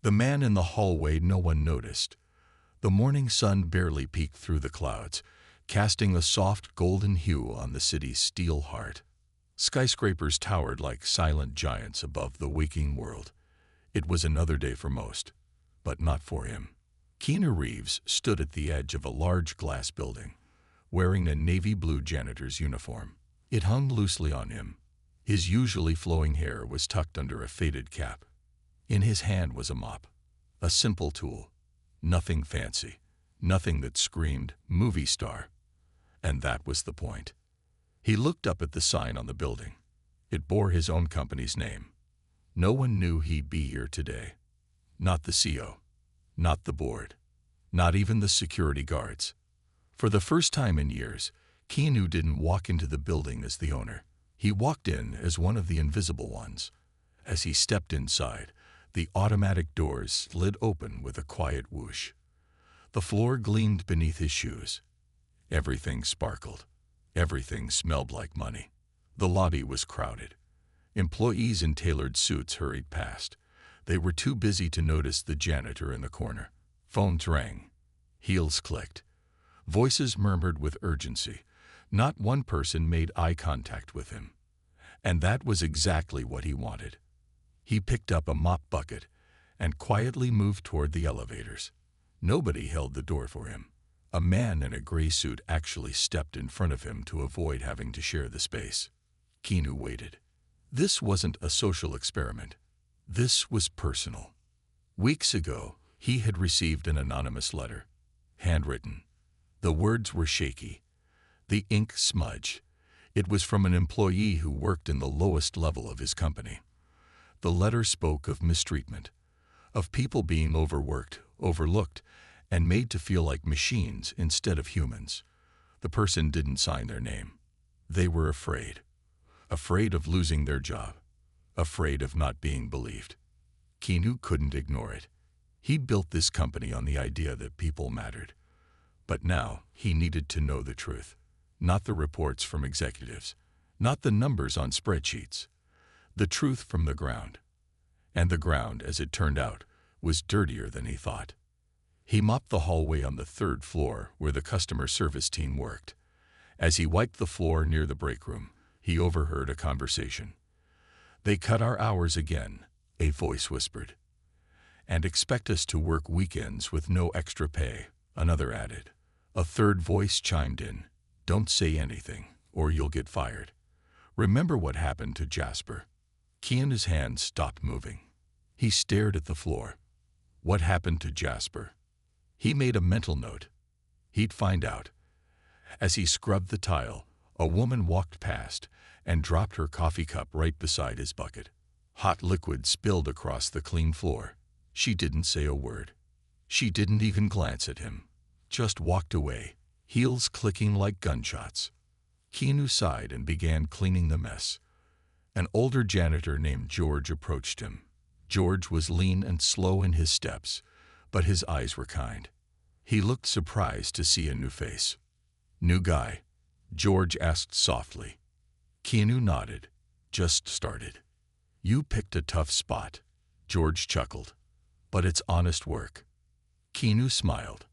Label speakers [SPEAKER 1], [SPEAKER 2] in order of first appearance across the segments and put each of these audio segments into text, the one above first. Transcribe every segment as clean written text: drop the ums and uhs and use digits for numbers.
[SPEAKER 1] The man in the hallway no one noticed. The morning sun barely peeked through the clouds, casting a soft golden hue on the city's steel heart. Skyscrapers towered like silent giants above the waking world. It was another day for most, but not for him. Keanu Reeves stood at the edge of a large glass building, wearing a navy blue janitor's uniform. It hung loosely on him. His usually flowing hair was tucked under a faded cap. In his hand was a mop, a simple tool, nothing fancy, nothing that screamed movie star. And that was the point. He looked up at the sign on the building. It bore his own company's name. No one knew he'd be here today. Not the CEO, not the board, not even the security guards. For the first time in years, Keanu didn't walk into the building as the owner. He walked in as one of the invisible ones. As he stepped inside, the automatic doors slid open with a quiet whoosh. The floor gleamed beneath his shoes. Everything sparkled. Everything smelled like money. The lobby was crowded. Employees in tailored suits hurried past. They were too busy to notice the janitor in the corner. Phones rang. Heels clicked. Voices murmured with urgency. Not one person made eye contact with him. And that was exactly what he wanted. He picked up a mop bucket and quietly moved toward the elevators. Nobody held the door for him. A man in a gray suit actually stepped in front of him to avoid having to share the space. Keanu waited. This wasn't a social experiment. This was personal. Weeks ago, he had received an anonymous letter, handwritten. The words were shaky. The ink smudged. It was from an employee who worked in the lowest level of his company. The letter spoke of mistreatment, of people being overworked, overlooked, and made to feel like machines instead of humans. The person didn't sign their name. They were afraid. Afraid of losing their job. Afraid of not being believed. Keanu couldn't ignore it. He'd built this company on the idea that people mattered. But now he needed to know the truth. Not the reports from executives. Not the numbers on spreadsheets. The truth from the ground. And the ground, as it turned out, was dirtier than he thought. He mopped the hallway on the third floor where the customer service team worked. As he wiped the floor near the break room, he overheard a conversation. "They cut our hours again," a voice whispered. "And expect us to work weekends with no extra pay," another added. A third voice chimed in. "Don't say anything, or you'll get fired. Remember what happened to Jasper?" Keanu's hands stopped moving. He stared at the floor. What happened to Jasper? He made a mental note. He'd find out. As he scrubbed the tile, a woman walked past and dropped her coffee cup right beside his bucket. Hot liquid spilled across the clean floor. She didn't say a word. She didn't even glance at him. Just walked away, heels clicking like gunshots. Keanu sighed and began cleaning the mess. An older janitor named George approached him. George was lean and slow in his steps, but his eyes were kind. He looked surprised to see a new face. "New guy?" George asked softly. Keanu nodded. "Just started." "You picked a tough spot," George chuckled. "But it's honest work." Keanu smiled.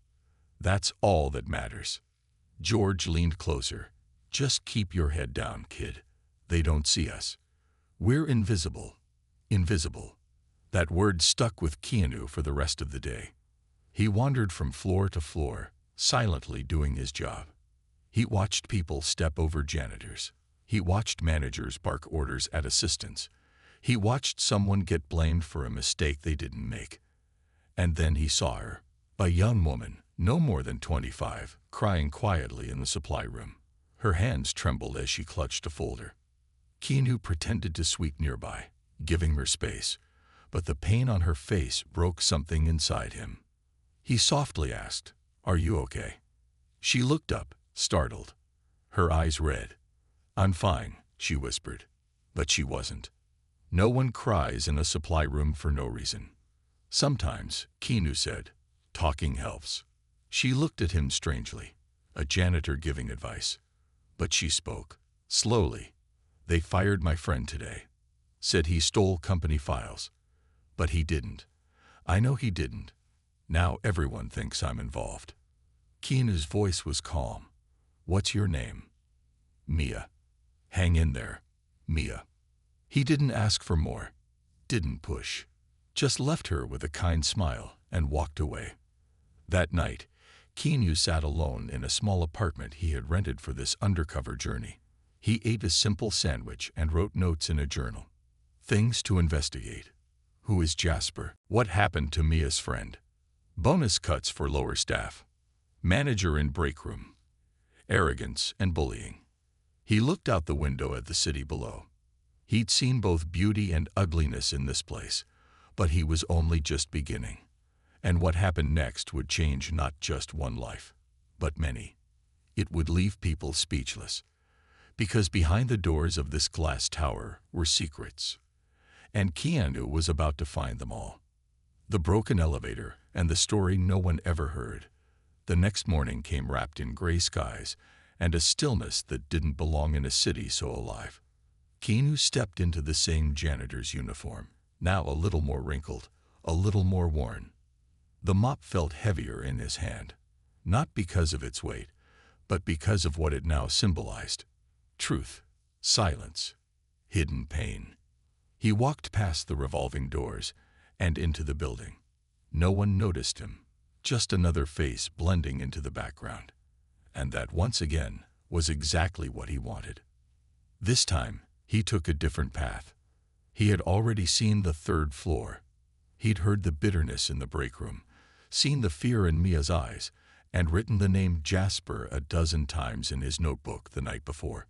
[SPEAKER 1] "That's all that matters." George leaned closer. "Just keep your head down, kid. They don't see us. We're invisible." Invisible. That word stuck with Keanu for the rest of the day. He wandered from floor to floor, silently doing his job. He watched people step over janitors. He watched managers bark orders at assistants. He watched someone get blamed for a mistake they didn't make. And then he saw her, a young woman, no more than 25, crying quietly in the supply room. Her hands trembled as she clutched a folder. Keanu pretended to sweep nearby, giving her space, but the pain on her face broke something inside him. He softly asked, "Are you okay?" She looked up, startled. Her eyes red. "I'm fine," she whispered. But she wasn't. No one cries in a supply room for no reason. "Sometimes," Keanu said, "talking helps." She looked at him strangely, a janitor giving advice. But she spoke, slowly. "They fired my friend today. Said he stole company files. But he didn't. I know he didn't. Now everyone thinks I'm involved. Keanu's voice was calm. What's your name? Mia. Hang in there, Mia. He didn't ask for more, didn't push. Just left her with a kind smile and walked away. That night, Keanu sat alone in a small apartment he had rented for this undercover journey. He ate a simple sandwich and wrote notes in a journal. Things to investigate. Who is Jasper? What happened to Mia's friend? Bonus cuts for lower staff. Manager in break room. Arrogance and bullying. He looked out the window at the city below. He'd seen both beauty and ugliness in this place, but he was only just beginning. And what happened next would change not just one life, but many. It would leave people speechless. Because behind the doors of this glass tower were secrets. And Keanu was about to find them all. The broken elevator and the story no one ever heard. The next morning came wrapped in gray skies and a stillness that didn't belong in a city so alive. Keanu stepped into the same janitor's uniform, now a little more wrinkled, a little more worn. The mop felt heavier in his hand, not because of its weight, but because of what it now symbolized. Truth, silence, hidden pain. He walked past the revolving doors and into the building. No one noticed him, just another face blending into the background. And that, once again, was exactly what he wanted. This time, he took a different path. He had already seen the third floor. He'd heard the bitterness in the break room, seen the fear in Mia's eyes, and written the name Jasper a dozen times in his notebook the night before.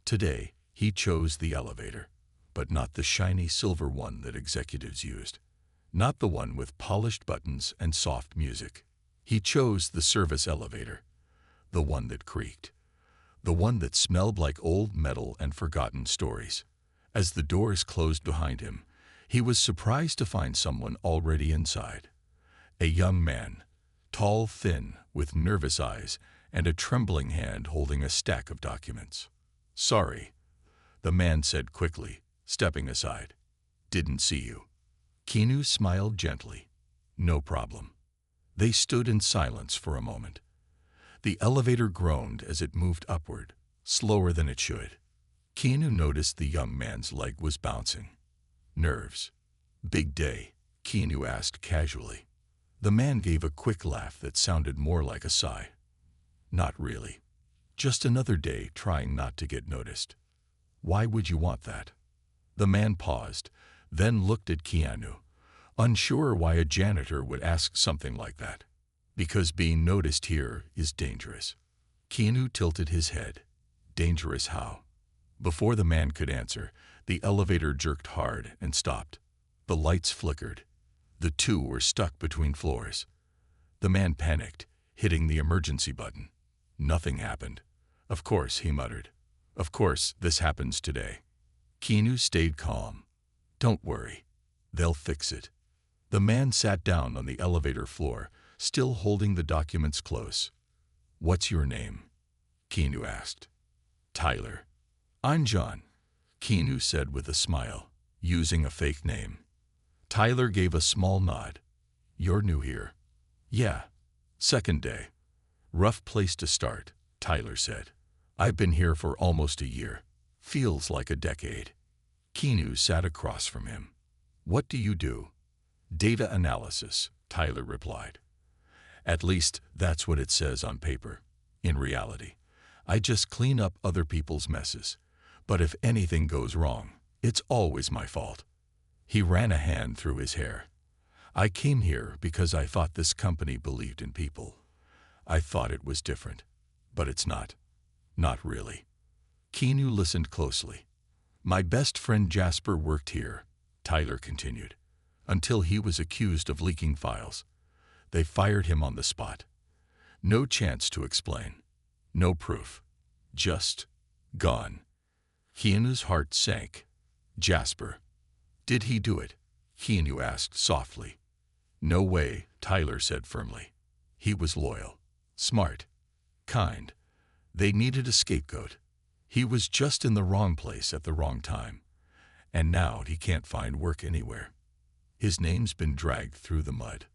[SPEAKER 1] Today, he chose the elevator, but not the shiny silver one that executives used. Not the one with polished buttons and soft music. He chose the service elevator, the one that creaked, the one that smelled like old metal and forgotten stories. As the doors closed behind him, he was surprised to find someone already inside. A young man, tall, thin, with nervous eyes and a trembling hand holding a stack of documents. "Sorry," the man said quickly, stepping aside. "Didn't see you." Keanu smiled gently. "No problem." They stood in silence for a moment. The elevator groaned as it moved upward, slower than it should. Keanu noticed the young man's leg was bouncing. Nerves. "Big day?" Keanu asked casually. The man gave a quick laugh that sounded more like a sigh. "Not really. Just another day trying not to get noticed." "Why would you want that?" The man paused, then looked at Keanu, unsure why a janitor would ask something like that. "Because being noticed here is dangerous." Keanu tilted his head. "Dangerous how?" Before the man could answer, the elevator jerked hard and stopped. The lights flickered. The two were stuck between floors. The man panicked, hitting the emergency button. Nothing happened. "Of course," he muttered. "Of course, this happens today." Keanu stayed calm. "Don't worry. They'll fix it." The man sat down on the elevator floor, still holding the documents close. "What's your name?" Keanu asked. "Tyler." "I'm John," Keanu said with a smile, using a fake name. Tyler gave a small nod. "You're new here?" "Yeah. Second day." "Rough place to start," Tyler said. "I've been here for almost a year. Feels like a decade." Keanu sat across from him. "What do you do?" "Data analysis," Tyler replied. "At least that's what it says on paper. In reality, I just clean up other people's messes. But if anything goes wrong, it's always my fault." He ran a hand through his hair. "I came here because I thought this company believed in people. I thought it was different. But it's not. Not really." Keanu listened closely. "My best friend Jasper worked here," Tyler continued, "until he was accused of leaking files. They fired him on the spot. No chance to explain. No proof. Just gone." Keanu's heart sank. "Jasper. Did he do it?" Keanu asked softly. "No way," Tyler said firmly. "He was loyal, smart, kind. They needed a scapegoat. He was just in the wrong place at the wrong time. And now he can't find work anywhere." His name's been dragged through the mud.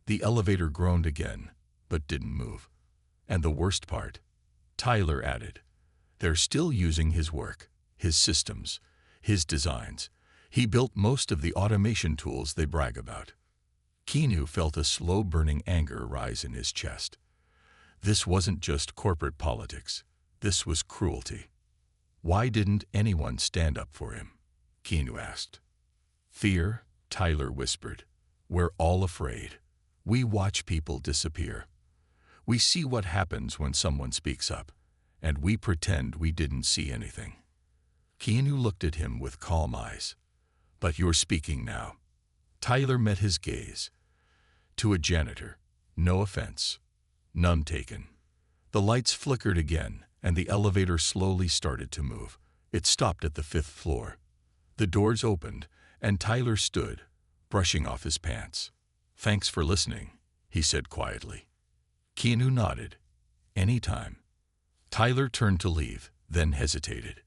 [SPEAKER 1] The elevator groaned again, but didn't move. And the worst part, Tyler added, they're still using his work, his systems, his designs. He built most of the automation tools they brag about. Keanu felt a slow-burning anger rise in his chest. This wasn't just corporate politics. This was cruelty. Why didn't anyone stand up for him? Keanu asked. Fear, Tyler whispered. We're all afraid. We watch people disappear. We see what happens when someone speaks up, and we pretend we didn't see anything. Keanu looked at him with calm eyes. But you're speaking now. Tyler met his gaze. To a janitor, no offense. None taken. The lights flickered again, and the elevator slowly started to move. It stopped at the 5th floor. The doors opened, and Tyler stood, brushing off his pants. Thanks for listening, he said quietly. Keanu nodded. Anytime. Tyler turned to leave, then hesitated.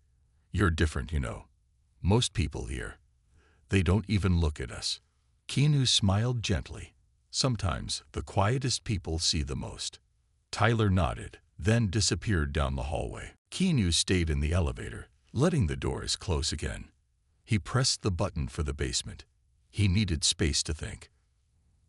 [SPEAKER 1] You're different, you know. Most people here, they don't even look at us. Keanu smiled gently. Sometimes the quietest people see the most. Tyler nodded, then disappeared down the hallway. Keanu stayed in the elevator, letting the doors close again. He pressed the button for the basement. He needed space to think.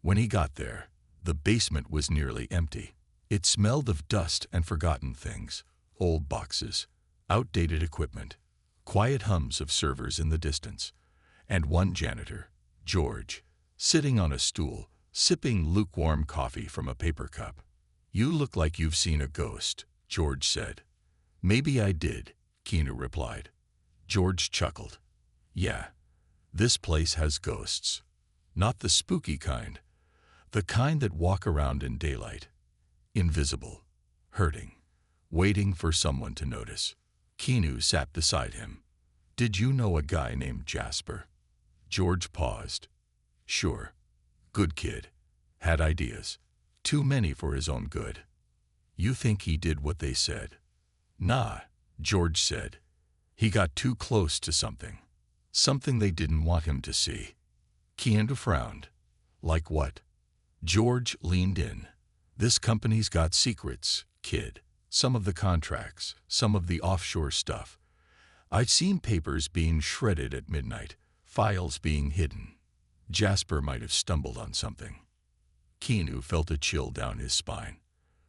[SPEAKER 1] When he got there, the basement was nearly empty. It smelled of dust and forgotten things, old boxes, outdated equipment, quiet hums of servers in the distance, and one janitor, George, sitting on a stool, sipping lukewarm coffee from a paper cup. You look like you've seen a ghost, George said. Maybe I did, Keanu replied. George chuckled. Yeah, this place has ghosts. Not the spooky kind. The kind that walk around in daylight. Invisible. Hurting. Waiting for someone to notice. Keanu sat beside him. Did you know a guy named Jasper? George paused. Sure. Good kid. Had ideas. Too many for his own good. You think he did what they said? Nah, George said. He got too close to something. Something they didn't want him to see. Keanu frowned. Like what? George leaned in. This company's got secrets, kid. Some of the contracts, some of the offshore stuff. I've seen papers being shredded at midnight, files being hidden. Jasper might have stumbled on something. Keanu felt a chill down his spine.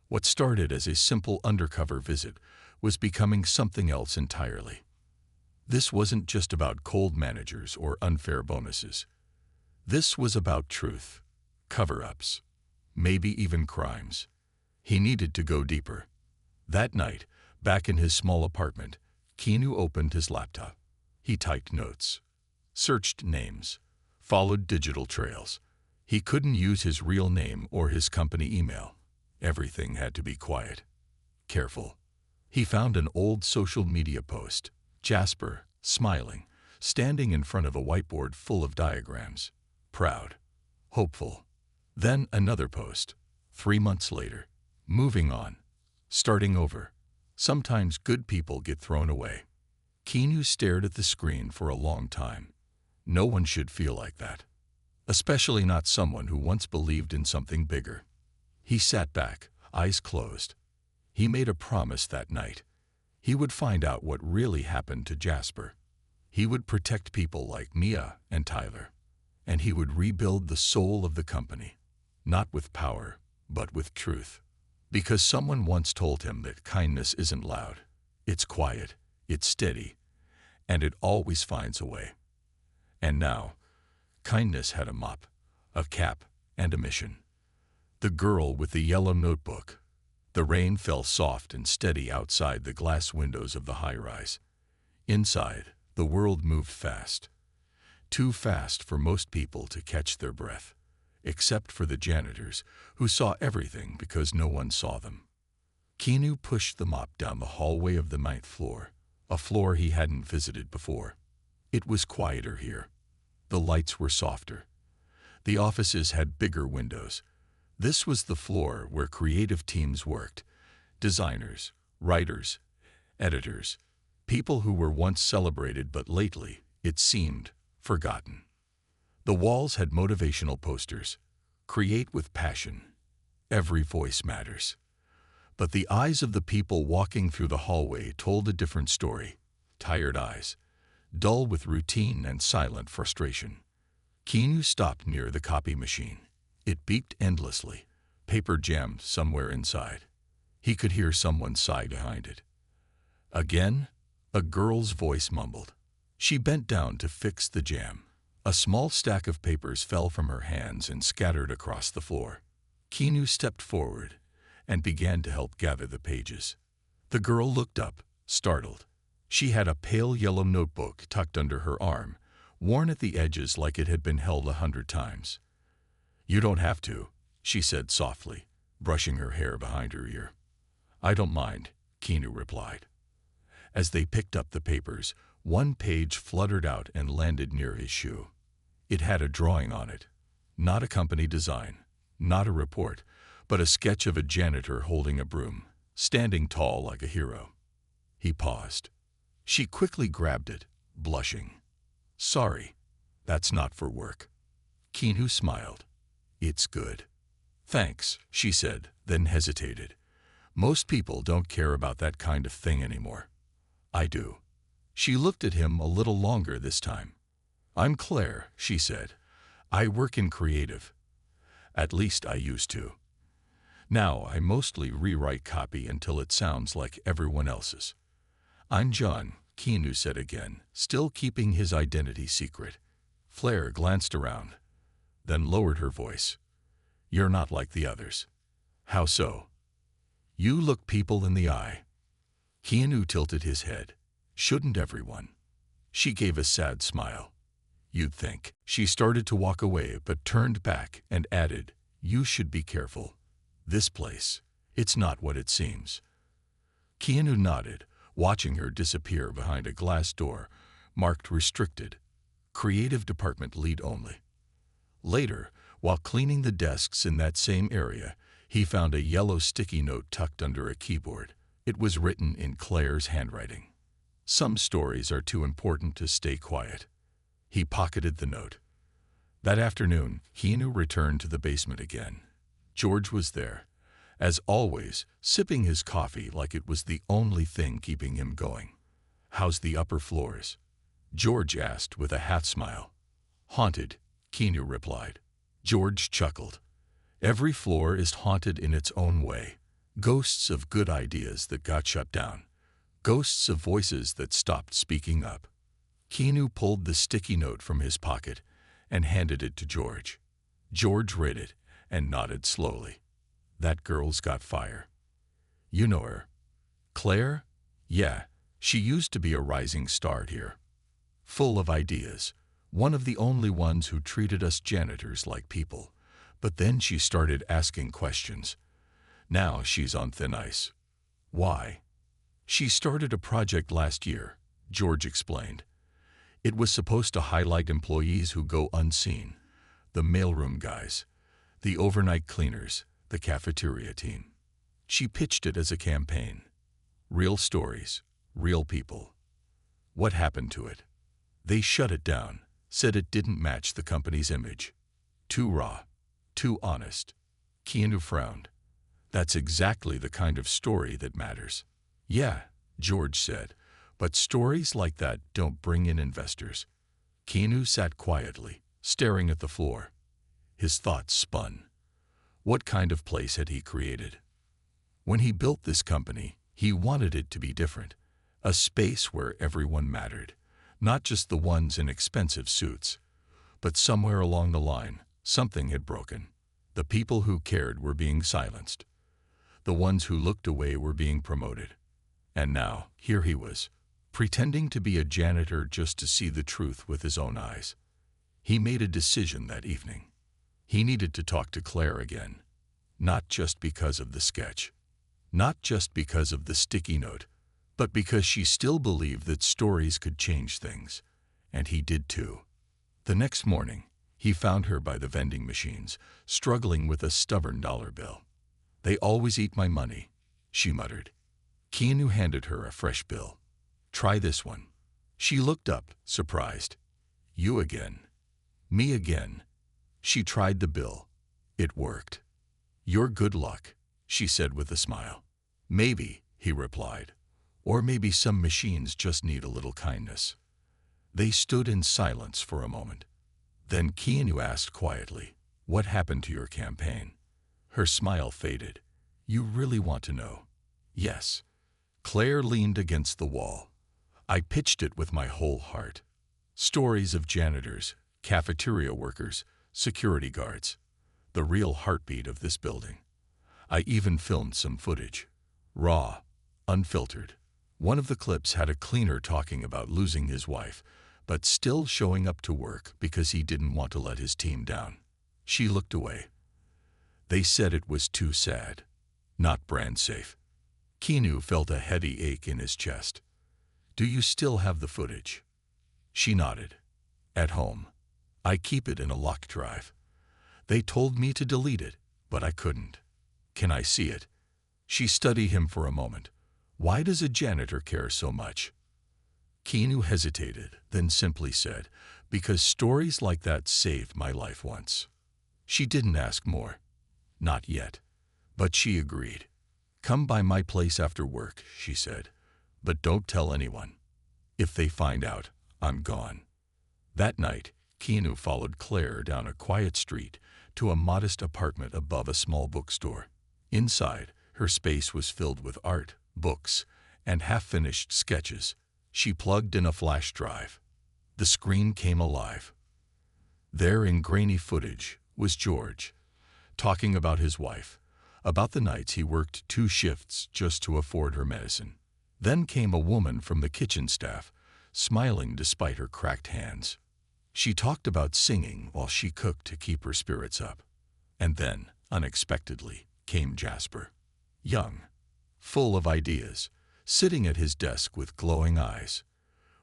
[SPEAKER 1] What started as a simple undercover visit was becoming something else entirely. This wasn't just about cold managers or unfair bonuses. This was about truth, cover-ups, maybe even crimes. He needed to go deeper. That night, back in his small apartment, Keanu opened his laptop. He typed notes, searched names, followed digital trails. He couldn't use his real name or his company email. Everything had to be quiet. Careful. He found an old social media post. Jasper, smiling, standing in front of a whiteboard full of diagrams. Proud. Hopeful. Then another post. 3 months later. Moving on. Starting over. Sometimes good people get thrown away. Keanu stared at the screen for a long time. No one should feel like that. Especially not someone who once believed in something bigger. He sat back, eyes closed. He made a promise that night. He would find out what really happened to Jasper. He would protect people like Mia and Tyler. And he would rebuild the soul of the company. Not with power, but with truth. Because someone once told him that kindness isn't loud. It's quiet, it's steady, and it always finds a way. And now, kindness had a mop, a cap, and a mission. The girl with the yellow notebook. The rain fell soft and steady outside the glass windows of the high-rise. Inside, the world moved fast. Too fast for most people to catch their breath, except for the janitors, who saw everything because no one saw them. Keanu pushed the mop down the hallway of the 9th floor, a floor he hadn't visited before. It was quieter here. The lights were softer. The offices had bigger windows. This was the floor where creative teams worked. Designers, writers, editors, people who were once celebrated but lately, it seemed, forgotten. The walls had motivational posters. Create with passion. Every voice matters. But the eyes of the people walking through the hallway told a different story. Tired eyes, dull with routine and silent frustration. Keanu stopped near the copy machine. It beeped endlessly. Paper jammed somewhere inside. He could hear someone sigh behind it. Again, a girl's voice mumbled. She bent down to fix the jam. A small stack of papers fell from her hands and scattered across the floor. Keanu stepped forward and began to help gather the pages. The girl looked up, startled. She had a pale yellow notebook tucked under her arm, worn at the edges like it had been held 100 times. "You don't have to," she said softly, brushing her hair behind her ear. "I don't mind," Keanu replied. As they picked up the papers, one page fluttered out and landed near his shoe. It had a drawing on it. Not a company design, not a report, but a sketch of a janitor holding a broom, standing tall like a hero. He paused. She quickly grabbed it, blushing. "Sorry, that's not for work." Keanu smiled. "It's good." "Thanks," she said, then hesitated. "Most people don't care about that kind of thing anymore." "I do." She looked at him a little longer this time. "I'm Claire," she said. "I work in creative. At least I used to. Now I mostly rewrite copy until it sounds like everyone else's." "I'm John," Keanu said again, still keeping his identity secret. Claire glanced around, then lowered her voice. "You're not like the others." "How so?" "You look people in the eye." Keanu tilted his head. "Shouldn't everyone?" She gave a sad smile. "You'd think." She started to walk away but turned back and added, "You should be careful. This place, it's not what it seems." Keanu nodded, watching her disappear behind a glass door marked restricted, creative department lead only. Later, while cleaning the desks in that same area, he found a yellow sticky note tucked under a keyboard. It was written in Claire's handwriting. "Some stories are too important to stay quiet." He pocketed the note. That afternoon, Keanu returned to the basement again. George was there, as always, sipping his coffee like it was the only thing keeping him going. "How's the upper floors?" George asked with a half smile. "Haunted," Keanu replied. George chuckled. "Every floor is haunted in its own way. Ghosts of good ideas that got shut down. Ghosts of voices that stopped speaking up." Keanu pulled the sticky note from his pocket and handed it to George. George read it and nodded slowly. "That girl's got fire. You know her?" "Claire? Yeah, she used to be a rising star here. Full of ideas. One of the only ones who treated us janitors like people. But then she started asking questions. Now she's on thin ice." "Why?" "She started a project last year," George explained. "It was supposed to highlight employees who go unseen. The mailroom guys, the overnight cleaners, the cafeteria team. She pitched it as a campaign. Real stories, real people." "What happened to it?" "They shut it down, said it didn't match the company's image. Too raw, too honest." Keanu frowned. "That's exactly the kind of story that matters." "Yeah," George said, "but stories like that don't bring in investors." Keanu sat quietly, staring at the floor. His thoughts spun. What kind of place had he created? When he built this company, he wanted it to be different. A space where everyone mattered, not just the ones in expensive suits. But somewhere along the line, something had broken. The people who cared were being silenced. The ones who looked away were being promoted. And now, here he was, pretending to be a janitor just to see the truth with his own eyes. He made a decision that evening. He needed to talk to Claire again. Not just because of the sketch. Not just because of the sticky note, but because she still believed that stories could change things. And he did too. The next morning, he found her by the vending machines, struggling with a stubborn dollar bill. "They always eat my money," she muttered. Keanu handed her a fresh bill. "Try this one." She looked up, surprised. "You again?" Me again. She tried the bill. It worked. Your good luck, she said with a smile. Maybe, he replied. Or maybe some machines just need a little kindness. They stood in silence for a moment. Then Keanu asked quietly, what happened to your campaign? Her smile faded. You really want to know? Yes. Claire leaned against the wall. I pitched it with my whole heart. Stories of janitors, cafeteria workers, security guards. The real heartbeat of this building. I even filmed some footage. Raw, unfiltered. One of the clips had a cleaner talking about losing his wife, but still showing up to work because he didn't want to let his team down. She looked away. They said it was too sad. Not brand safe. Keanu felt a heady ache in his chest. Do you still have the footage? She nodded. At home. I keep it in a locked drive. They told me to delete it, but I couldn't. Can I see it? She studied him for a moment. Why does a janitor care so much? Keanu hesitated, then simply said, because stories like that saved my life once. She didn't ask more. Not yet. But she agreed. Come by my place after work, she said. But don't tell anyone. If they find out, I'm gone. That night, Keanu followed Claire down a quiet street to a modest apartment above a small bookstore. Inside, her space was filled with art, books, and half-finished sketches. She plugged in a flash drive. The screen came alive. There in grainy footage was George, talking about his wife, about the nights he worked 2 shifts just to afford her medicine. Then came a woman from the kitchen staff, smiling despite her cracked hands. She talked about singing while she cooked to keep her spirits up. And then, unexpectedly, came Jasper. Young, full of ideas, sitting at his desk with glowing eyes.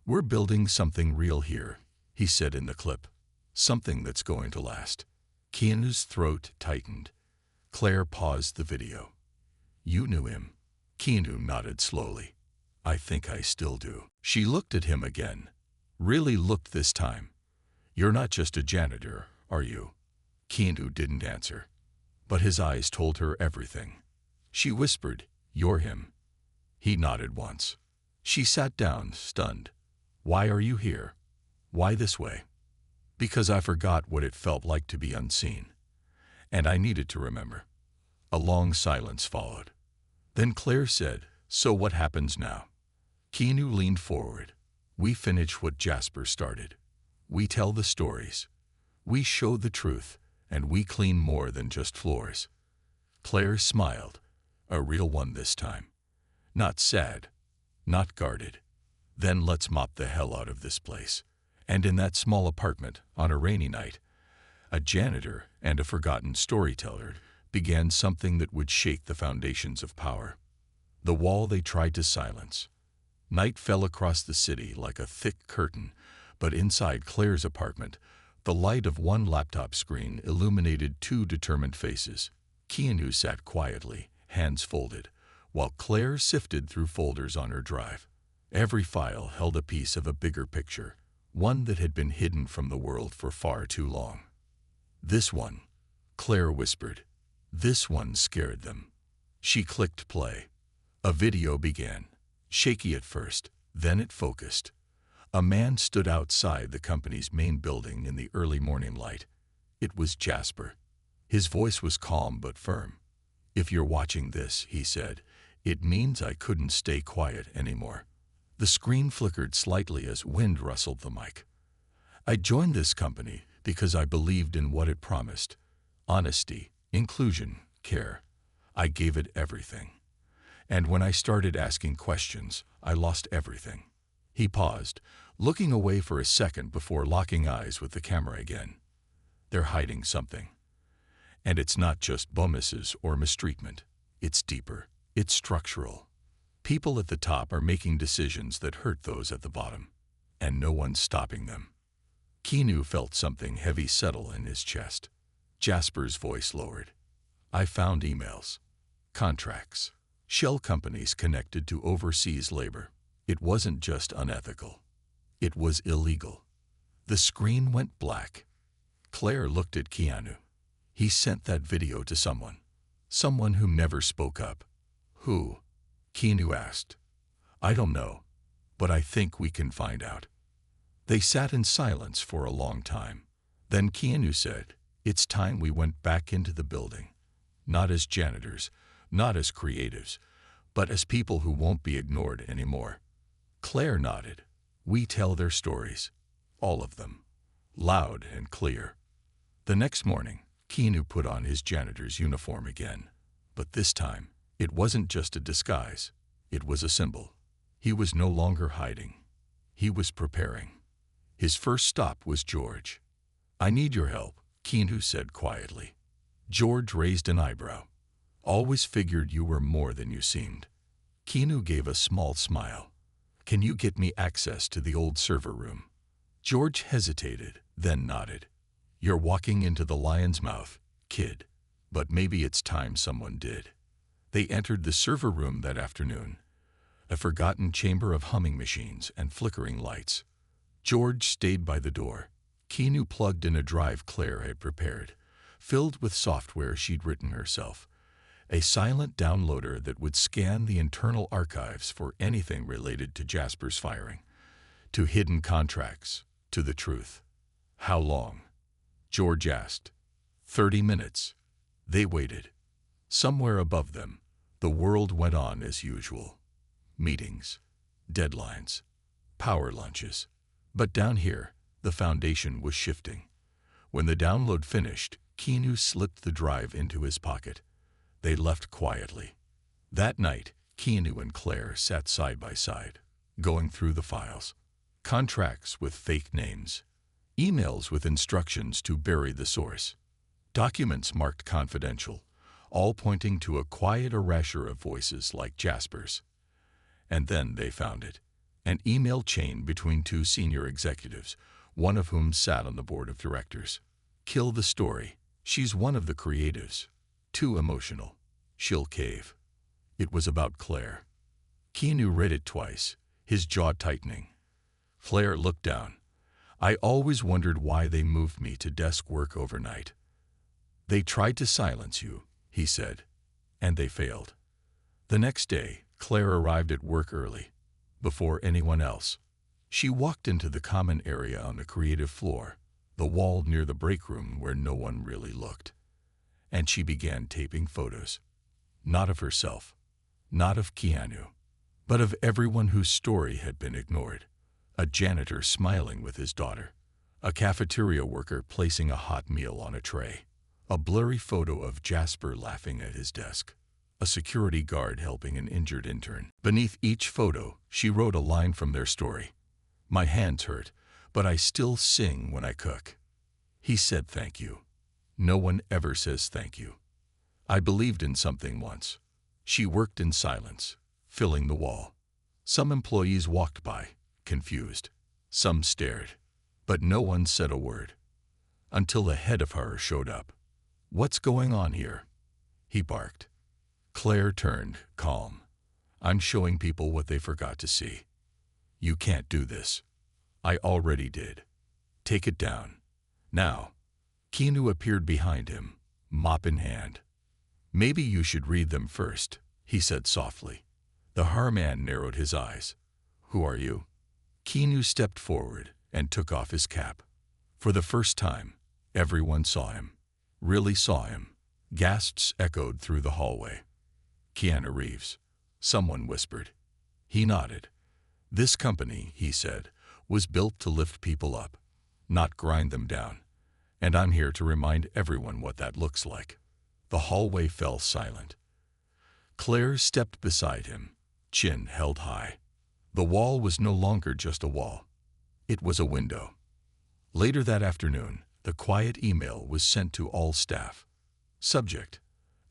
[SPEAKER 1] We're building something real here, he said in the clip. Something that's going to last. Keanu's throat tightened. Claire paused the video. You knew him. Keanu nodded slowly. I think I still do. She looked at him again. Really looked this time. You're not just a janitor, are you? Keanu didn't answer. But his eyes told her everything. She whispered, You're him. He nodded once. She sat down, stunned. Why are you here? Why this way? Because I forgot what it felt like to be unseen. And I needed to remember. A long silence followed. Then Claire said, So what happens now? Keanu leaned forward. We finish what Jasper started. We tell the stories. We show the truth, and we clean more than just floors. Claire smiled, a real one this time. Not sad, not guarded. Then let's mop the hell out of this place. And in that small apartment, on a rainy night, a janitor and a forgotten storyteller began something that would shake the foundations of power. The wall they tried to silence. Night fell across the city like a thick curtain, but inside Claire's apartment, the light of one laptop screen illuminated 2 determined faces. Keanu sat quietly, hands folded, while Claire sifted through folders on her drive. Every file held a piece of a bigger picture, one that had been hidden from the world for far too long. This one, Claire whispered. This one scared them. She clicked play. A video began, shaky at first, then it focused. A man stood outside the company's main building in the early morning light. It was Jasper. His voice was calm but firm. If you're watching this, he said, it means I couldn't stay quiet anymore. The screen flickered slightly as wind rustled the mic. I joined this company because I believed in what it promised. Honesty, inclusion, care. I gave it everything. And when I started asking questions, I lost everything. He paused, looking away for a second before locking eyes with the camera again. They're hiding something. And it's not just bonuses or mistreatment. It's deeper. It's structural. People at the top are making decisions that hurt those at the bottom. And no one's stopping them. Keanu felt something heavy settle in his chest. Jasper's voice lowered. I found emails. Contracts. Shell companies connected to overseas labor. It wasn't just unethical. It was illegal. The screen went black. Claire looked at Keanu. He sent that video to someone. Someone who never spoke up. Who? Keanu asked. I don't know, but I think we can find out. They sat in silence for a long time. Then Keanu said, it's time we went back into the building. Not as janitors, not as creatives, but as people who won't be ignored anymore. Claire nodded. We tell their stories. All of them. Loud and clear. The next morning, Keanu put on his janitor's uniform again. But this time, it wasn't just a disguise. It was a symbol. He was no longer hiding. He was preparing. His first stop was George. I need your help, Keanu said quietly. George raised an eyebrow. Always figured you were more than you seemed. Keanu gave a small smile. Can you get me access to the old server room? George hesitated, then nodded. You're walking into the lion's mouth, kid. But maybe it's time someone did. They entered the server room that afternoon. A forgotten chamber of humming machines and flickering lights. George stayed by the door. Keanu plugged in a drive Claire had prepared, filled with software she'd written herself. A silent downloader that would scan the internal archives for anything related to Jasper's firing, to hidden contracts, to the truth. How long? George asked. 30 minutes. They waited. Somewhere above them, the world went on as usual. Meetings, deadlines, power lunches. But down here, the foundation was shifting. When the download finished, Keanu slipped the drive into his pocket. They left quietly. That night, Keanu and Claire sat side by side, going through the files. Contracts with fake names. Emails with instructions to bury the source. Documents marked confidential, all pointing to a quiet erasure of voices like Jasper's. And then they found it. An email chain between two senior executives, one of whom sat on the board of directors. Kill the story. She's one of the creatives. Too emotional. She'll cave. It was about Claire. Keanu read it twice, his jaw tightening. Claire looked down. I always wondered why they moved me to desk work overnight. They tried to silence you, he said, and they failed. The next day, Claire arrived at work early, before anyone else. She walked into the common area on the creative floor, the wall near the break room where no one really looked. And she began taping photos. Not of herself, not of Keanu, but of everyone whose story had been ignored. A janitor smiling with his daughter. A cafeteria worker placing a hot meal on a tray. A blurry photo of Jasper laughing at his desk. A security guard helping an injured intern. Beneath each photo, she wrote a line from their story. My hands hurt, but I still sing when I cook. He said thank you. No one ever says thank you. I believed in something once. She worked in silence, filling the wall. Some employees walked by, confused. Some stared, but no one said a word. Until the head of her showed up. What's going on here? He barked. Claire turned, calm. I'm showing people what they forgot to see. You can't do this. I already did. Take it down. Now. Keanu appeared behind him, mop in hand. Maybe you should read them first, he said softly. The Harman narrowed his eyes. Who are you? Keanu stepped forward and took off his cap. For the first time, everyone saw him. Really saw him. Gasps echoed through the hallway. Keanu Reeves. Someone whispered. He nodded. This company, he said, was built to lift people up, not grind them down. And I'm here to remind everyone what that looks like. The hallway fell silent. Claire stepped beside him, chin held high. The wall was no longer just a wall. It was a window. Later that afternoon, the quiet email was sent to all staff. Subject: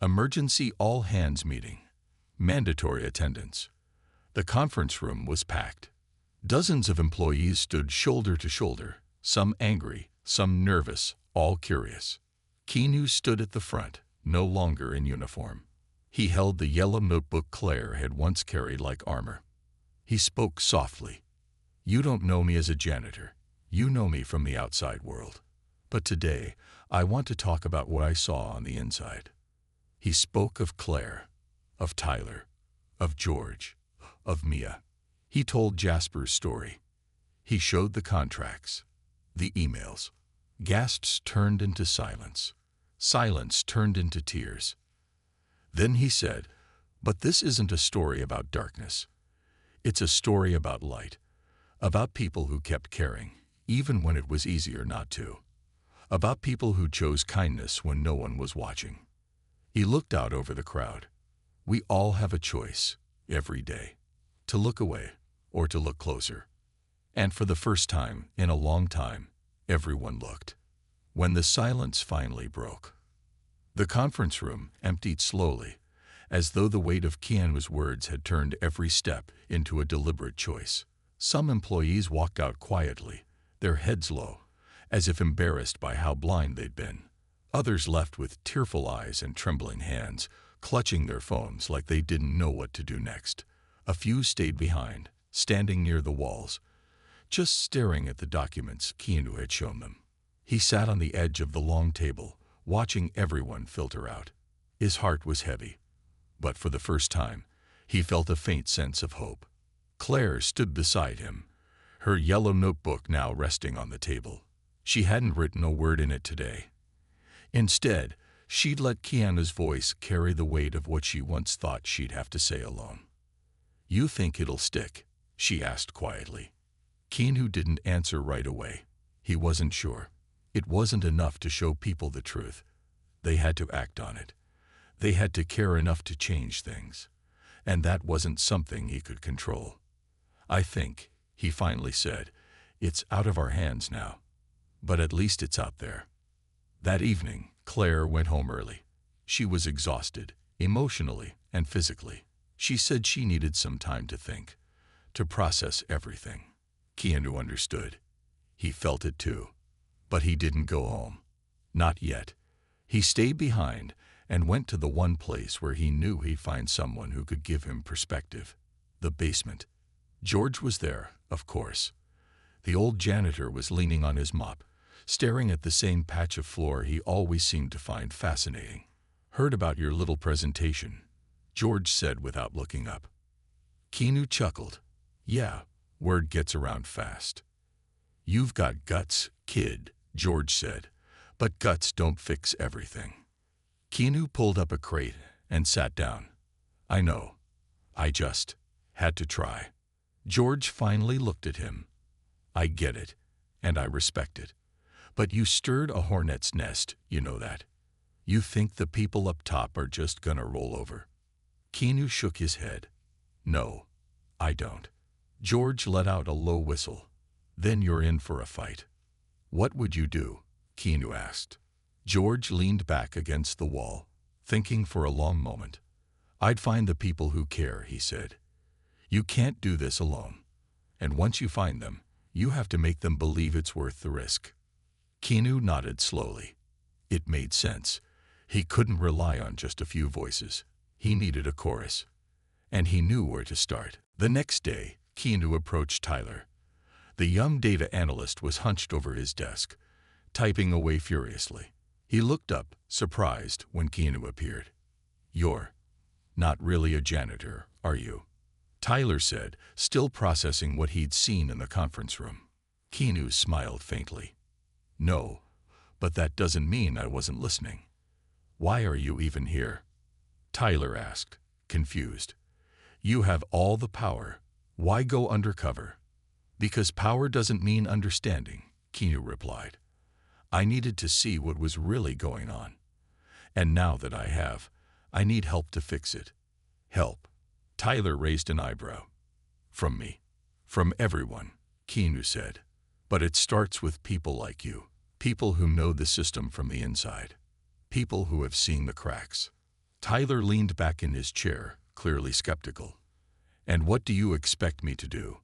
[SPEAKER 1] Emergency all-hands meeting. Mandatory attendance. The conference room was packed. Dozens of employees stood shoulder to shoulder, some angry, some nervous, all curious. Keanu stood at the front, no longer in uniform. He held the yellow notebook Claire had once carried like armor. He spoke softly. You don't know me as a janitor. You know me from the outside world. But today, I want to talk about what I saw on the inside. He spoke of Claire, of Tyler, of George, of Mia. He told Jasper's story. He showed the contracts, the emails. Gasps turned into silence. Silence turned into tears. Then he said, "But this isn't a story about darkness. It's a story about light, about people who kept caring, even when it was easier not to, about people who chose kindness when no one was watching." He looked out over the crowd. We all have a choice, every day, to look away or to look closer. And for the first time in a long time, everyone looked. When the silence finally broke, the conference room emptied slowly, as though the weight of Keanu's words had turned every step into a deliberate choice. Some employees walked out quietly, their heads low, as if embarrassed by how blind they'd been. Others left with tearful eyes and trembling hands, clutching their phones like they didn't know what to do next. A few stayed behind, standing near the walls, just staring at the documents Keanu had shown them. He sat on the edge of the long table, watching everyone filter out. His heart was heavy, but for the first time, he felt a faint sense of hope. Claire stood beside him, her yellow notebook now resting on the table. She hadn't written a word in it today. Instead, she'd let Keanu's voice carry the weight of what she once thought she'd have to say alone. "You think it'll stick?" she asked quietly. Keanu didn't answer right away. He wasn't sure. It wasn't enough to show people the truth. They had to act on it. They had to care enough to change things. And that wasn't something he could control. "I think," he finally said, "it's out of our hands now. But at least it's out there." That evening, Claire went home early. She was exhausted, emotionally and physically. She said she needed some time to think, to process everything. Keanu understood. He felt it too. But he didn't go home. Not yet. He stayed behind and went to the one place where he knew he'd find someone who could give him perspective. The basement. George was there, of course. The old janitor was leaning on his mop, staring at the same patch of floor he always seemed to find fascinating. "Heard about your little presentation," George said without looking up. Keanu chuckled. "Yeah, word gets around fast." "You've got guts, kid," George said, "but guts don't fix everything." Keanu pulled up a crate and sat down. "I know. I just had to try." George finally looked at him. "I get it, and I respect it. But you stirred a hornet's nest, you know that. You think the people up top are just gonna roll over." Keanu shook his head. "No, I don't." George let out a low whistle. "Then you're in for a fight." "What would you do?" Keanu asked. George leaned back against the wall, thinking for a long moment. "I'd find the people who care," he said. "You can't do this alone. And once you find them, you have to make them believe it's worth the risk." Keanu nodded slowly. It made sense. He couldn't rely on just a few voices. He needed a chorus. And he knew where to start. The next day, Keanu approached Tyler. The young data analyst was hunched over his desk, typing away furiously. He looked up, surprised, when Keanu appeared. "You're not really a janitor, are you?" Tyler said, still processing what he'd seen in the conference room. Keanu smiled faintly. "No, but that doesn't mean I wasn't listening." "Why are you even here?" Tyler asked, confused. "You have all the power. Why go undercover?" "Because power doesn't mean understanding," Keanu replied. "I needed to see what was really going on. And now that I have, I need help to fix it." "Help?" Tyler raised an eyebrow. "From me. From everyone," Keanu said. "But it starts with people like you. People who know the system from the inside. People who have seen the cracks." Tyler leaned back in his chair, clearly skeptical. "And what do you expect me to do?"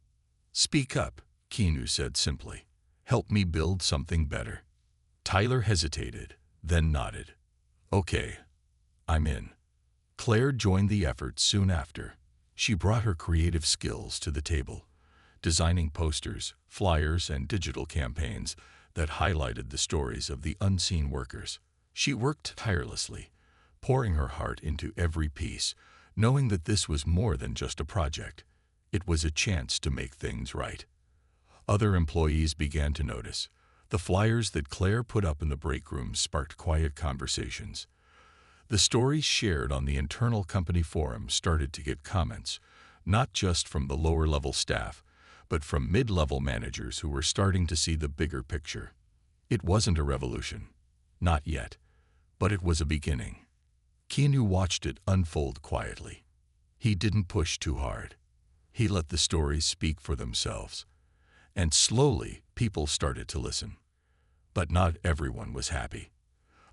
[SPEAKER 1] "Speak up," Keanu said simply. "Help me build something better." Tyler hesitated, then nodded. "Okay, I'm in." Claire joined the effort soon after. She brought her creative skills to the table, designing posters, flyers, and digital campaigns that highlighted the stories of the unseen workers. She worked tirelessly, pouring her heart into every piece, knowing that this was more than just a project. It was a chance to make things right. Other employees began to notice. The flyers that Claire put up in the break room sparked quiet conversations. The stories shared on the internal company forum started to get comments, not just from the lower-level staff, but from mid-level managers who were starting to see the bigger picture. It wasn't a revolution. Not yet. But it was a beginning. Keanu watched it unfold quietly. He didn't push too hard. He let the stories speak for themselves. And slowly, people started to listen. But not everyone was happy.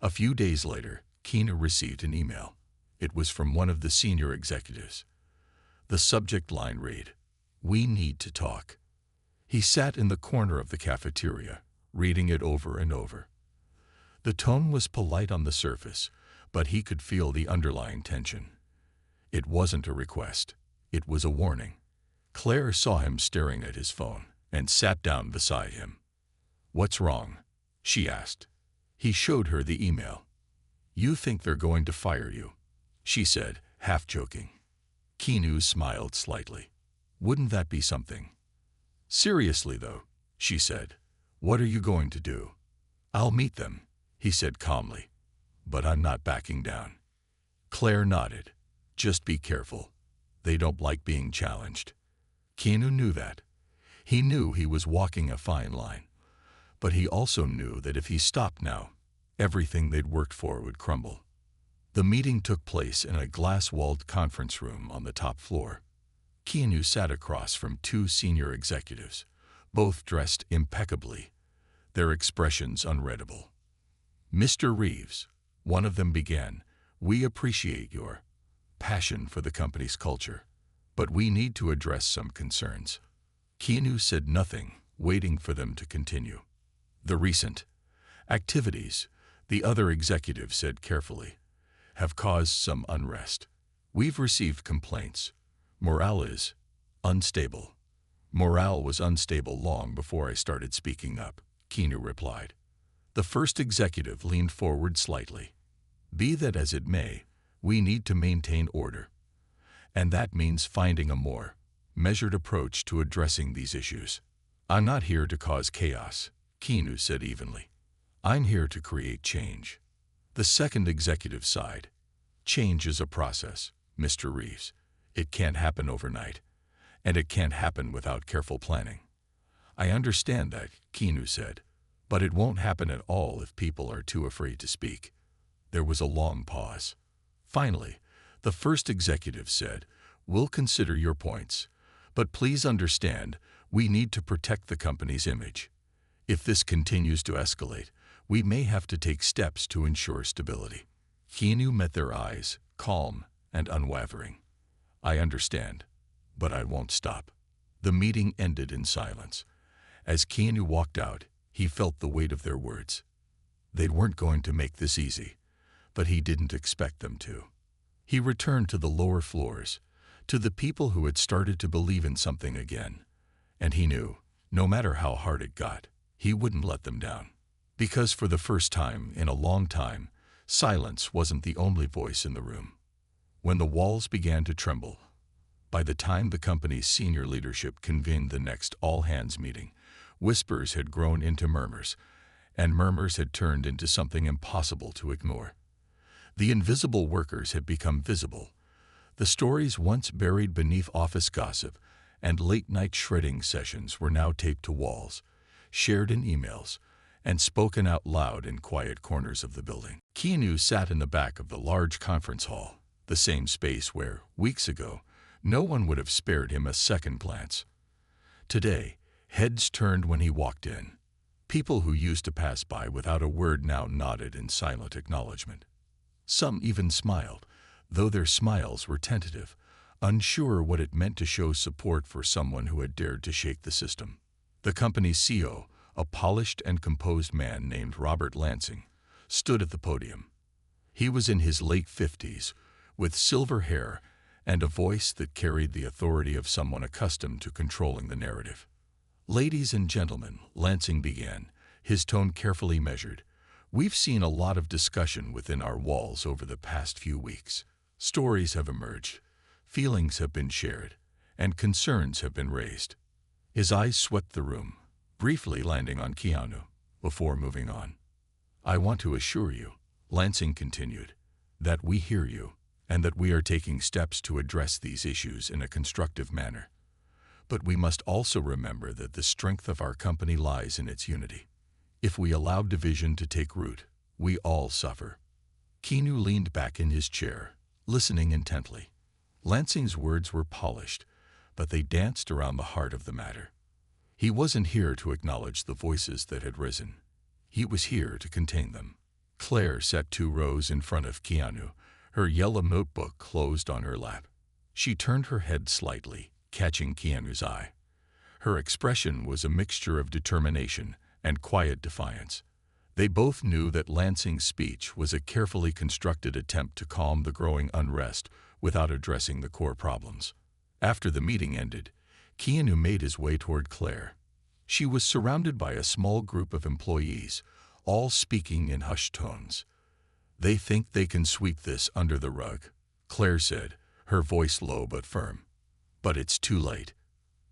[SPEAKER 1] A few days later, Keanu received an email. It was from one of the senior executives. The subject line read, "We need to talk." He sat in the corner of the cafeteria, reading it over and over. The tone was polite on the surface, but he could feel the underlying tension. It wasn't a request. It was a warning. Claire saw him staring at his phone and sat down beside him. "What's wrong?" she asked. He showed her the email. "You think they're going to fire you," she said, half joking. Keanu smiled slightly. "Wouldn't that be something?" "Seriously, though," she said, "what are you going to do?" "I'll meet them," he said calmly. "But I'm not backing down." Claire nodded. "Just be careful. They don't like being challenged." Keanu knew that. He knew he was walking a fine line. But he also knew that if he stopped now, everything they'd worked for would crumble. The meeting took place in a glass-walled conference room on the top floor. Keanu sat across from two senior executives, both dressed impeccably, their expressions unreadable. "Mr. Reeves," one of them began, "we appreciate your passion for the company's culture, but we need to address some concerns." Keanu said nothing, waiting for them to continue. "The recent activities," the other executive said carefully, "have caused some unrest. We've received complaints. Morale is unstable." "Morale was unstable long before I started speaking up," Keanu replied. The first executive leaned forward slightly. "Be that as it may, we need to maintain order. And that means finding a more measured approach to addressing these issues." "I'm not here to cause chaos," Keanu said evenly. "I'm here to create change." The second executive sighed. "Change is a process, Mr. Reeves. It can't happen overnight, and it can't happen without careful planning." "I understand that," Keanu said, "but it won't happen at all if people are too afraid to speak." There was a long pause. Finally, the first executive said, "We'll consider your points, but please understand, we need to protect the company's image. If this continues to escalate, we may have to take steps to ensure stability." Keanu met their eyes, calm and unwavering. "I understand, but I won't stop." The meeting ended in silence. As Keanu walked out, he felt the weight of their words. They weren't going to make this easy, but he didn't expect them to. He returned to the lower floors, to the people who had started to believe in something again. And he knew, no matter how hard it got, he wouldn't let them down. Because for the first time in a long time, silence wasn't the only voice in the room. When the walls began to tremble, by the time the company's senior leadership convened the next all-hands meeting, whispers had grown into murmurs, and murmurs had turned into something impossible to ignore. The invisible workers had become visible. The stories once buried beneath office gossip and late-night shredding sessions were now taped to walls, shared in emails, and spoken out loud in quiet corners of the building. Keanu sat in the back of the large conference hall, the same space where, weeks ago, no one would have spared him a second glance. Today, heads turned when he walked in. People who used to pass by without a word now nodded in silent acknowledgement. Some even smiled, though their smiles were tentative, unsure what it meant to show support for someone who had dared to shake the system. The company's CEO, a polished and composed man named Robert Lansing, stood at the podium. He was in his late 50s, with silver hair and a voice that carried the authority of someone accustomed to controlling the narrative. "Ladies and gentlemen," Lansing began, his tone carefully measured. "We've seen a lot of discussion within our walls over the past few weeks. Stories have emerged, feelings have been shared, and concerns have been raised." His eyes swept the room, briefly landing on Keanu, before moving on. "I want to assure you," Lansing continued, "that we hear you, and that we are taking steps to address these issues in a constructive manner. But we must also remember that the strength of our company lies in its unity. If we allow division to take root, we all suffer." Keanu leaned back in his chair, listening intently. Lansing's words were polished, but they danced around the heart of the matter. He wasn't here to acknowledge the voices that had risen. He was here to contain them. Claire sat 2 rows in front of Keanu, her yellow notebook closed on her lap. She turned her head slightly, catching Keanu's eye. Her expression was a mixture of determination and quiet defiance. They both knew that Lansing's speech was a carefully constructed attempt to calm the growing unrest without addressing the core problems. After the meeting ended, Keanu made his way toward Claire. She was surrounded by a small group of employees, all speaking in hushed tones. "They think they can sweep this under the rug," Claire said, her voice low but firm. "But it's too late.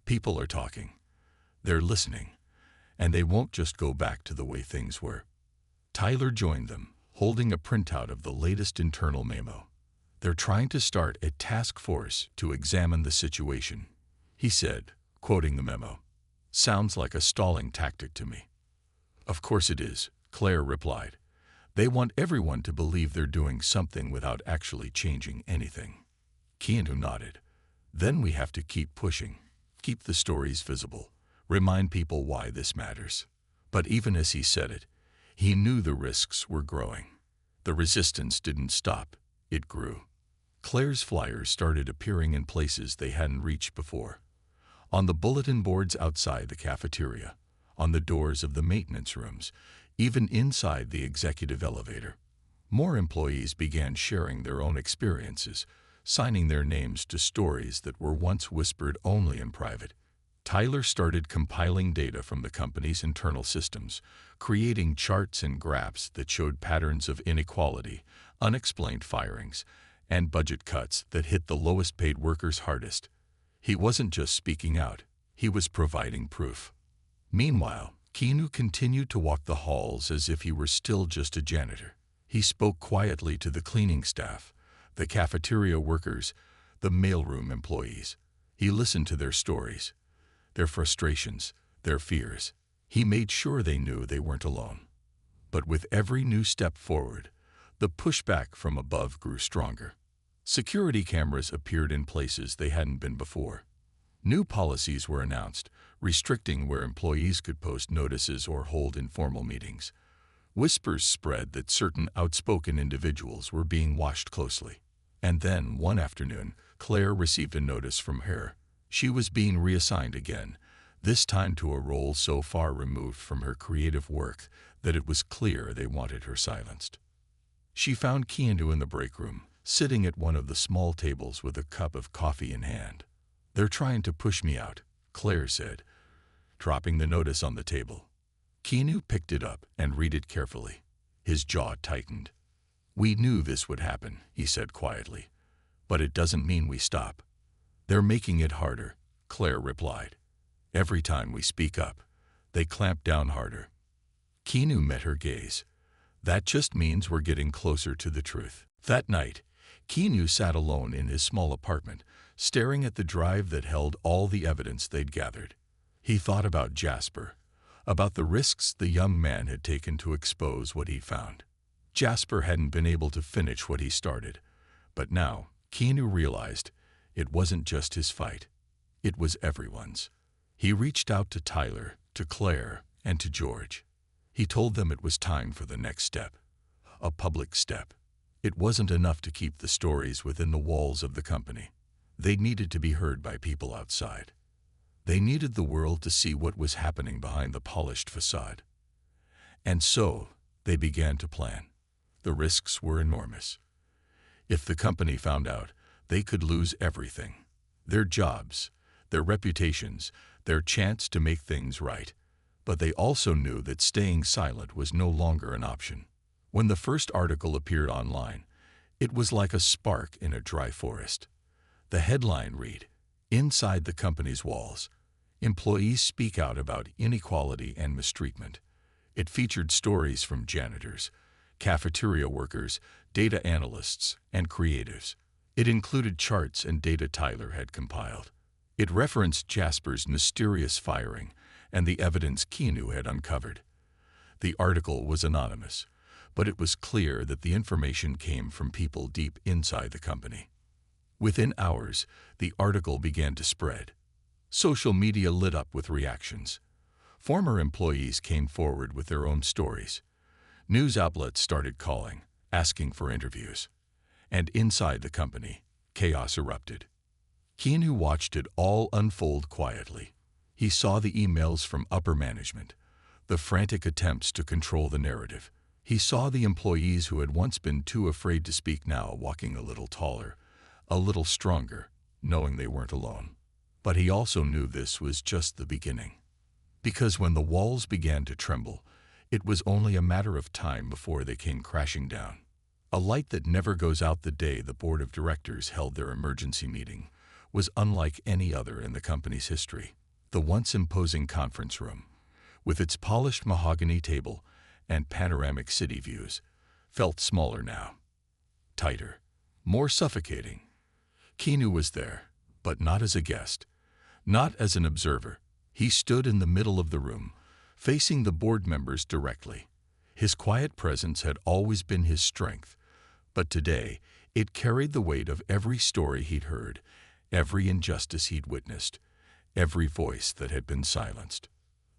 [SPEAKER 1] People are talking. They're listening. And they won't just go back to the way things were." Tyler joined them, holding a printout of the latest internal memo. "They're trying to start a task force to examine the situation," he said, quoting the memo. "Sounds like a stalling tactic to me." "Of course it is," Claire replied. "They want everyone to believe they're doing something without actually changing anything." Keanu nodded. "Then we have to keep pushing, keep the stories visible, remind people why this matters." But even as he said it, he knew the risks were growing. The resistance didn't stop, it grew. Claire's flyers started appearing in places they hadn't reached before. On the bulletin boards outside the cafeteria, on the doors of the maintenance rooms, even inside the executive elevator. More employees began sharing their own experiences, signing their names to stories that were once whispered only in private. Tyler started compiling data from the company's internal systems, creating charts and graphs that showed patterns of inequality, unexplained firings, and budget cuts that hit the lowest-paid workers hardest. He wasn't just speaking out, he was providing proof. Meanwhile, Keanu continued to walk the halls as if he were still just a janitor. He spoke quietly to the cleaning staff, the cafeteria workers, the mailroom employees. He listened to their stories, their frustrations, their fears. He made sure they knew they weren't alone. But with every new step forward, the pushback from above grew stronger. Security cameras appeared in places they hadn't been before. New policies were announced, restricting where employees could post notices or hold informal meetings. Whispers spread that certain outspoken individuals were being watched closely. And then, one afternoon, Claire received a notice from her. She was being reassigned again, this time to a role so far removed from her creative work that it was clear they wanted her silenced. She found Keanu in the break room, sitting at one of the small tables with a cup of coffee in hand. "They're trying to push me out," Claire said, dropping the notice on the table. Keanu picked it up and read it carefully. His jaw tightened. "We knew this would happen," he said quietly. "But it doesn't mean we stop." "They're making it harder," Claire replied. "Every time we speak up, they clamp down harder." Keanu met her gaze. "That just means we're getting closer to the truth." That night, Keanu sat alone in his small apartment, staring at the drive that held all the evidence they'd gathered. He thought about Jasper, about the risks the young man had taken to expose what he'd found. Jasper hadn't been able to finish what he started, but now Keanu realized it wasn't just his fight. It was everyone's. He reached out to Tyler, to Claire, and to George. He told them it was time for the next step, a public step. It wasn't enough to keep the stories within the walls of the company. They needed to be heard by people outside. They needed the world to see what was happening behind the polished facade. And so, they began to plan. The risks were enormous. If the company found out, they could lose everything. Their jobs, their reputations, their chance to make things right. But they also knew that staying silent was no longer an option. When the first article appeared online, it was like a spark in a dry forest. The headline read, "Inside the company's walls, employees speak out about inequality and mistreatment." It featured stories from janitors, cafeteria workers, data analysts, and creatives. It included charts and data Tyler had compiled. It referenced Jasper's mysterious firing and the evidence Keanu had uncovered. The article was anonymous, but it was clear that the information came from people deep inside the company. Within hours, the article began to spread. Social media lit up with reactions. Former employees came forward with their own stories. News outlets started calling, asking for interviews. And inside the company, chaos erupted. Keanu watched it all unfold quietly. He saw the emails from upper management, the frantic attempts to control the narrative. He saw the employees who had once been too afraid to speak now walking a little taller, a little stronger, knowing they weren't alone. But he also knew this was just the beginning. Because when the walls began to tremble, it was only a matter of time before they came crashing down. A light that never goes out the day the board of directors held their emergency meeting was unlike any other in the company's history. The once imposing conference room, with its polished mahogany table and panoramic city views, felt smaller now. Tighter, more suffocating. Keanu was there, but not as a guest, not as an observer. He stood in the middle of the room, facing the board members directly. His quiet presence had always been his strength, but today it carried the weight of every story he'd heard, every injustice he'd witnessed, every voice that had been silenced.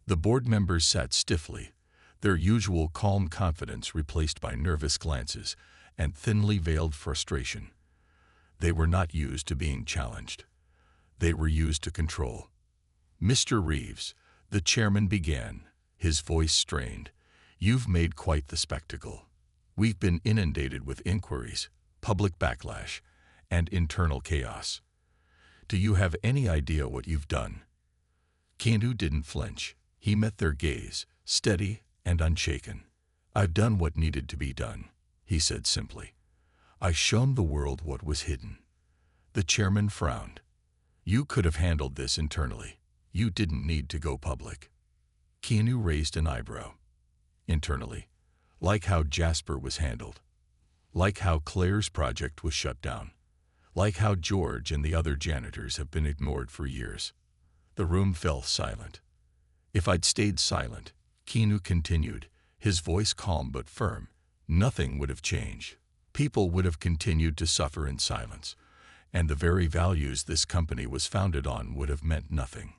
[SPEAKER 1] The board members sat stiffly, their usual calm confidence replaced by nervous glances and thinly veiled frustration. They were not used to being challenged. They were used to control. "Mr. Reeves," the chairman began, his voice strained, "you've made quite the spectacle. We've been inundated with inquiries, public backlash, and internal chaos. Do you have any idea what you've done?" Keanu didn't flinch. He met their gaze, steady and unshaken. "I've done what needed to be done," he said simply. "I've shown the world what was hidden." The chairman frowned. "You could have handled this internally. You didn't need to go public." Keanu raised an eyebrow. "Internally, like how Jasper was handled. Like how Claire's project was shut down. Like how George and the other janitors have been ignored for years." The room fell silent. "If I'd stayed silent," Keanu continued, his voice calm but firm, "nothing would have changed. People would have continued to suffer in silence, and the very values this company was founded on would have meant nothing."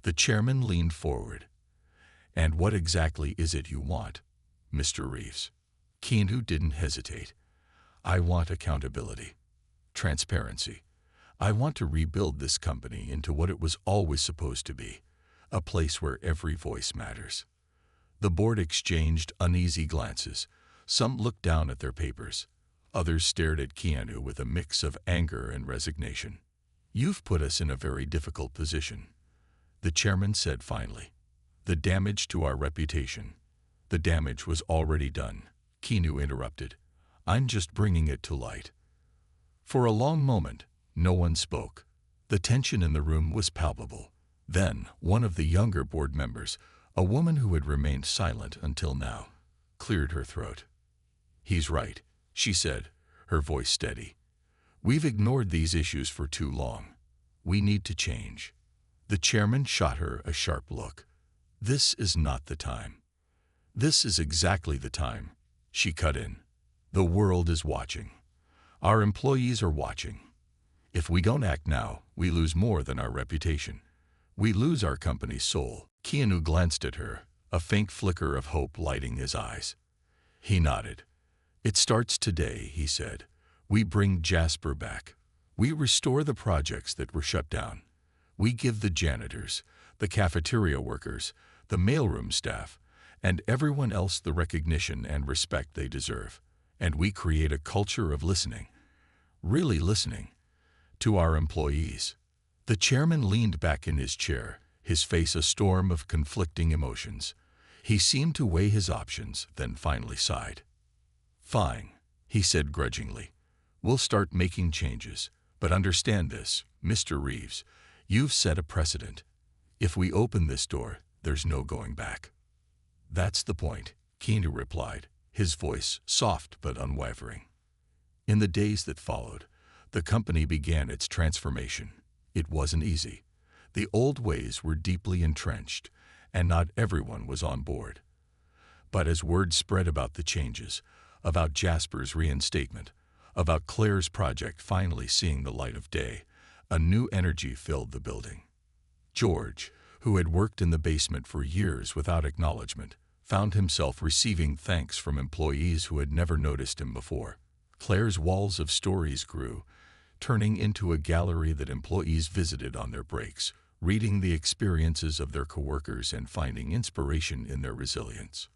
[SPEAKER 1] The chairman leaned forward. "And what exactly is it you want, Mr. Reeves?" Keanu didn't hesitate. "I want accountability. Transparency. I want to rebuild this company into what it was always supposed to be, a place where every voice matters." The board exchanged uneasy glances. Some looked down at their papers. Others stared at Keanu with a mix of anger and resignation. "You've put us in a very difficult position," the chairman said finally. "The damage to our reputation." "The damage was already done," Keanu interrupted. "I'm just bringing it to light." For a long moment, no one spoke. The tension in the room was palpable. Then, one of the younger board members, a woman who had remained silent until now, cleared her throat. "He's right," she said, her voice steady. "We've ignored these issues for too long. We need to change." The chairman shot her a sharp look. "This is not the time." "This is exactly the time," she cut in. "The world is watching. Our employees are watching. If we don't act now, we lose more than our reputation. We lose our company's soul." Keanu glanced at her, a faint flicker of hope lighting his eyes. He nodded. "It starts today," he said. "We bring Jasper back. We restore the projects that were shut down. We give the janitors, the cafeteria workers, the mailroom staff, and everyone else the recognition and respect they deserve. And we create a culture of listening, really listening, to our employees." The chairman leaned back in his chair, his face a storm of conflicting emotions. He seemed to weigh his options, then finally sighed. "Fine," he said grudgingly. "We'll start making changes. But understand this, Mr. Reeves. You've set a precedent. If we open this door, there's no going back." "That's the point," Keanu replied, his voice soft but unwavering. In the days that followed, the company began its transformation. It wasn't easy. The old ways were deeply entrenched, and not everyone was on board. But as word spread about the changes, about Jasper's reinstatement, about Claire's project finally seeing the light of day, a new energy filled the building. George, who had worked in the basement for years without acknowledgement, found himself receiving thanks from employees who had never noticed him before. Claire's walls of stories grew, turning into a gallery that employees visited on their breaks, reading the experiences of their coworkers and finding inspiration in their resilience.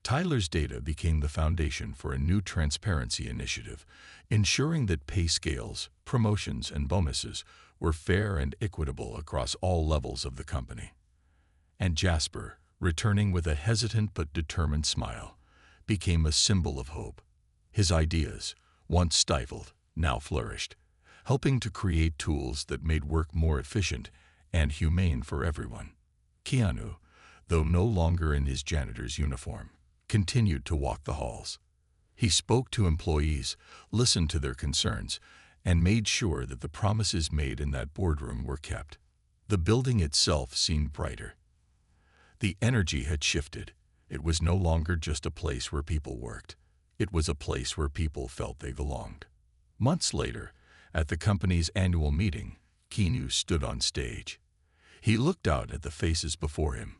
[SPEAKER 1] Tyler's data became the foundation for a new transparency initiative, ensuring that pay scales, promotions, and bonuses were fair and equitable across all levels of the company. And Jasper, returning with a hesitant but determined smile, became a symbol of hope. His ideas, once stifled, now flourished, helping to create tools that made work more efficient and humane for everyone. Keanu, though no longer in his janitor's uniform, continued to walk the halls. He spoke to employees, listened to their concerns, and made sure that the promises made in that boardroom were kept. The building itself seemed brighter. The energy had shifted. It was no longer just a place where people worked. It was a place where people felt they belonged. Months later, at the company's annual meeting, Keanu stood on stage. He looked out at the faces before him,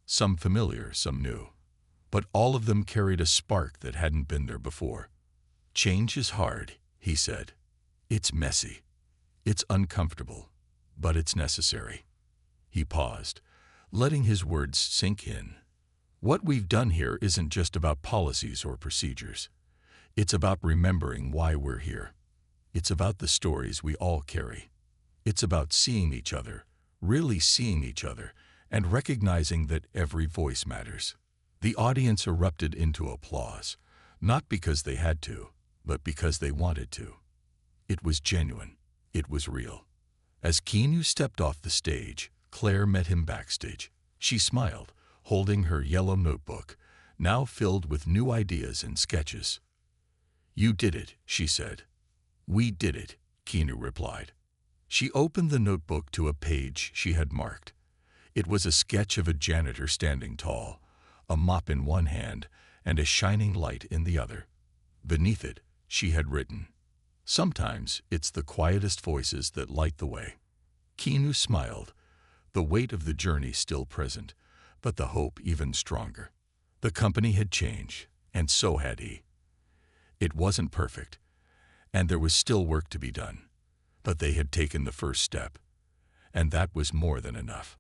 [SPEAKER 1] some familiar, some new. But all of them carried a spark that hadn't been there before. "Change is hard," he said. "It's messy. It's uncomfortable, but it's necessary." He paused, letting his words sink in. "What we've done here isn't just about policies or procedures. It's about remembering why we're here. It's about the stories we all carry. It's about seeing each other, really seeing each other, and recognizing that every voice matters." The audience erupted into applause, not because they had to, but because they wanted to. It was genuine. It was real. As Keanu stepped off the stage, Claire met him backstage. She smiled, holding her yellow notebook, now filled with new ideas and sketches. "You did it," she said. "We did it," Keanu replied. She opened the notebook to a page she had marked. It was a sketch of a janitor standing tall, a mop in one hand and a shining light in the other. Beneath it, she had written, "Sometimes it's the quietest voices that light the way." Keanu smiled, the weight of the journey still present, but the hope even stronger. The company had changed, and so had he. It wasn't perfect, and there was still work to be done, but they had taken the first step, and that was more than enough.